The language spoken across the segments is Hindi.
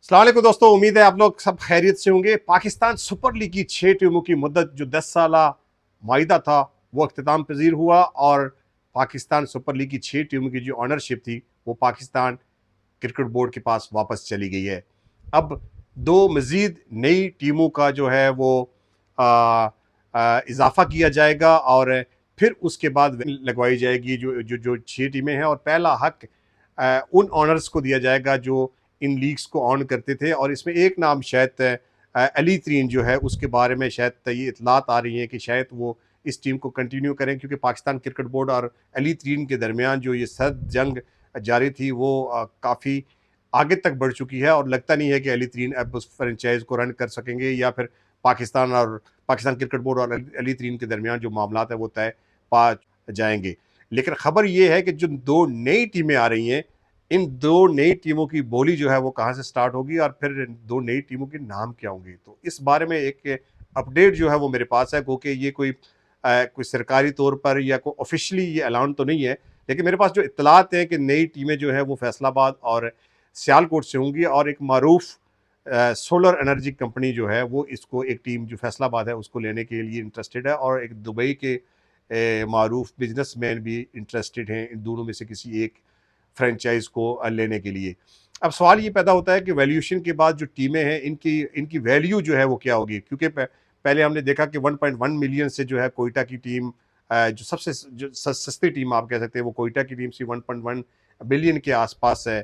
अस्सलाम वालेकुम दोस्तों, उम्मीद है आप लोग सब खैरियत से होंगे। पाकिस्तान सुपर लीग की 6 टीमों की मुद्दत जो 10 साला माहिदा था वो अख्तिताम पजीर हुआ और पाकिस्तान सुपर लीग की 6 टीमों की जो ऑनरशिप थी वो पाकिस्तान क्रिकेट बोर्ड के पास वापस चली गई है। अब दो मज़ीद नई टीमों का जो है वो इजाफा किया जाएगा और फिर उसके बाद लगवाई जाएगी जो जो जो 6 टीमें हैं, और पहला हक उन ऑनर्स को दिया जाएगा जो इन लीग्स को ऑन करते थे। और इसमें एक नाम शायद अली तरीन जो है उसके बारे में शायद ये इतलात आ रही हैं कि शायद वो इस टीम को कंटिन्यू करें, क्योंकि पाकिस्तान क्रिकेट बोर्ड और अली तरीन के दरमियान जो ये सर्द जंग जारी थी वो काफ़ी आगे तक बढ़ चुकी है और लगता नहीं है कि अली तरीन अब उस फ्रेंचाइज को रन कर सकेंगे या फिर पाकिस्तान क्रिकेट बोर्ड और अली तरीन के दरमियान जो मामला है वो तय पा जाएंगे। लेकिन खबर ये है कि जो दो नई टीमें आ रही हैं, इन दो नई टीमों की बोली जो है वो कहाँ से स्टार्ट होगी और फिर दो नई टीमों के नाम क्या होंगे, तो इस बारे में एक अपडेट जो है वो मेरे पास है। क्योंकि ये कोई सरकारी तौर पर या कोई ऑफिशियली ये ऐलान तो नहीं है, लेकिन मेरे पास जो इत्तलात है कि नई टीमें जो है वो फैसलाबाद और सियालकोट से होंगी और एक मारूफ सोलर एनर्जी कंपनी जो है वो इसको, एक टीम जो फैसलाबाद है उसको लेने के लिए इंटरेस्टेड है, और एक दुबई के मारूफ बिजनेसमैन भी इंटरेस्टेड हैं इन दोनों में से किसी एक फ्रेंचाइज को लेने के लिए। अब सवाल ये पैदा होता है कि वैल्यूएशन के बाद जो टीमें हैं इनकी इनकी वैल्यू जो है वो क्या होगी, क्योंकि पहले हमने देखा कि 1.1 मिलियन से जो है कोयटा की टीम, जो सबसे जो सस्ती टीम आप कह सकते हैं वो कोयटा की टीम सी 1.1 बिलियन के आसपास है,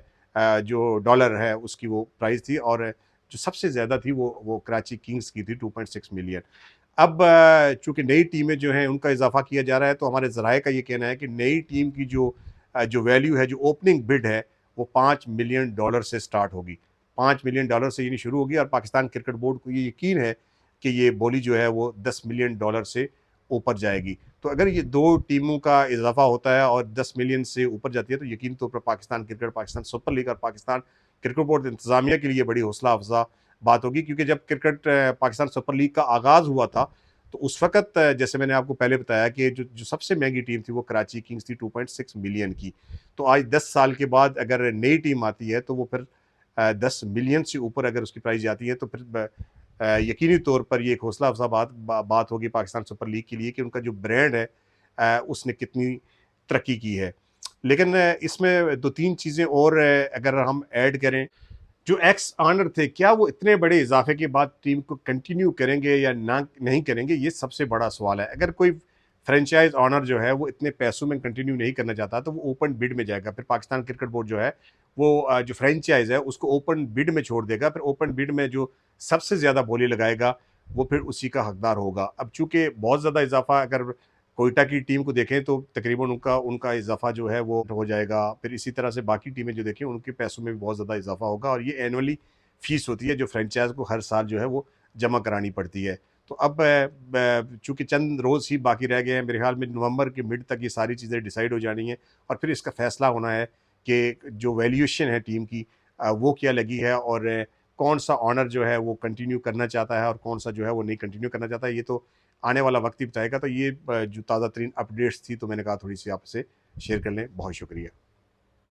जो डॉलर है उसकी वो प्राइस थी, और जो सबसे ज़्यादा थी वो कराची किंग्स की थी 2.6 मिलियन। अब चूंकि नई टीमें जो हैं उनका इजाफा किया जा रहा है, तो हमारे ज़राए का ये कहना है कि नई टीम की जो वैल्यू है, जो ओपनिंग बिड है वो $5 मिलियन से स्टार्ट होगी। $5 मिलियन से यानी शुरू होगी, और पाकिस्तान क्रिकेट बोर्ड को ये यकीन है कि ये बोली जो है वो $10 मिलियन से ऊपर जाएगी। तो अगर ये दो टीमों का इजाफा होता है और 10 मिलियन से ऊपर जाती है तो यकीन तौर पर पाकिस्तान सुपर लीग और पाकिस्तान क्रिकेट बोर्ड इंतजामिया के लिए बड़ी हौसला अफजा बात होगी। क्योंकि जब क्रिकेट पाकिस्तान सुपर लीग का आगाज़ हुआ था तो उस वक़्त जैसे मैंने आपको पहले बताया कि जो जो सबसे महंगी टीम थी वो कराची किंग्स थी 2.6 मिलियन की। तो आज 10 साल के बाद अगर नई टीम आती है तो वो फिर 10 मिलियन से ऊपर अगर उसकी प्राइस जाती है तो फिर यकीनी तौर पर ये एक हौसला अफ़ज़ा बात होगी पाकिस्तान सुपर लीग के लिए कि उनका जो ब्रांड है उसने कितनी तरक्की की है। लेकिन इसमें 2-3 चीज़ें और अगर हम ऐड करें, जो एक्स ऑनर थे क्या वो इतने बड़े इजाफे के बाद टीम को कंटिन्यू करेंगे या ना नहीं करेंगे, ये सबसे बड़ा सवाल है। अगर कोई फ्रेंचाइज ऑनर जो है वो इतने पैसों में कंटिन्यू नहीं करना चाहता तो वो ओपन बिड में जाएगा। फिर पाकिस्तान क्रिकेट बोर्ड जो है वो जो फ्रेंचाइज है उसको ओपन बिड में छोड़ देगा। फिर ओपन बिड में जो सबसे ज़्यादा बोली लगाएगा वो फिर उसी का हकदार होगा। अब चूंकि बहुत ज़्यादा इजाफा, अगर कोयटा की टीम को देखें तो तकरीबन उनका उनका इजाफा जो है वो हो जाएगा। फिर इसी तरह से बाकी टीमें जो देखें उनके पैसों में भी बहुत ज़्यादा इजाफा होगा, और ये एनुअली फीस होती है जो फ्रेंचाइज को हर साल जो है वो जमा करानी पड़ती है। तो अब चूंकि चंद रोज़ ही बाकी रह गए हैं, मेरे ख्याल में नवंबर के मिड तक ये सारी चीज़ें डिसाइड हो जानी हैं, और फिर इसका फैसला होना है कि जो वैल्यूएशन है टीम की वो क्या लगी है, और कौन सा ऑनर जो है वो कंटिन्यू करना चाहता है और कौन सा जो है वो नहीं कंटिन्यू करना चाहता है। ये तो आने वाला वक्त ही बताएगा। तो ये जो ताज़ा तरीन अपडेट्स थी तो मैंने कहा थोड़ी सी आपसे शेयर कर लें। बहुत शुक्रिया।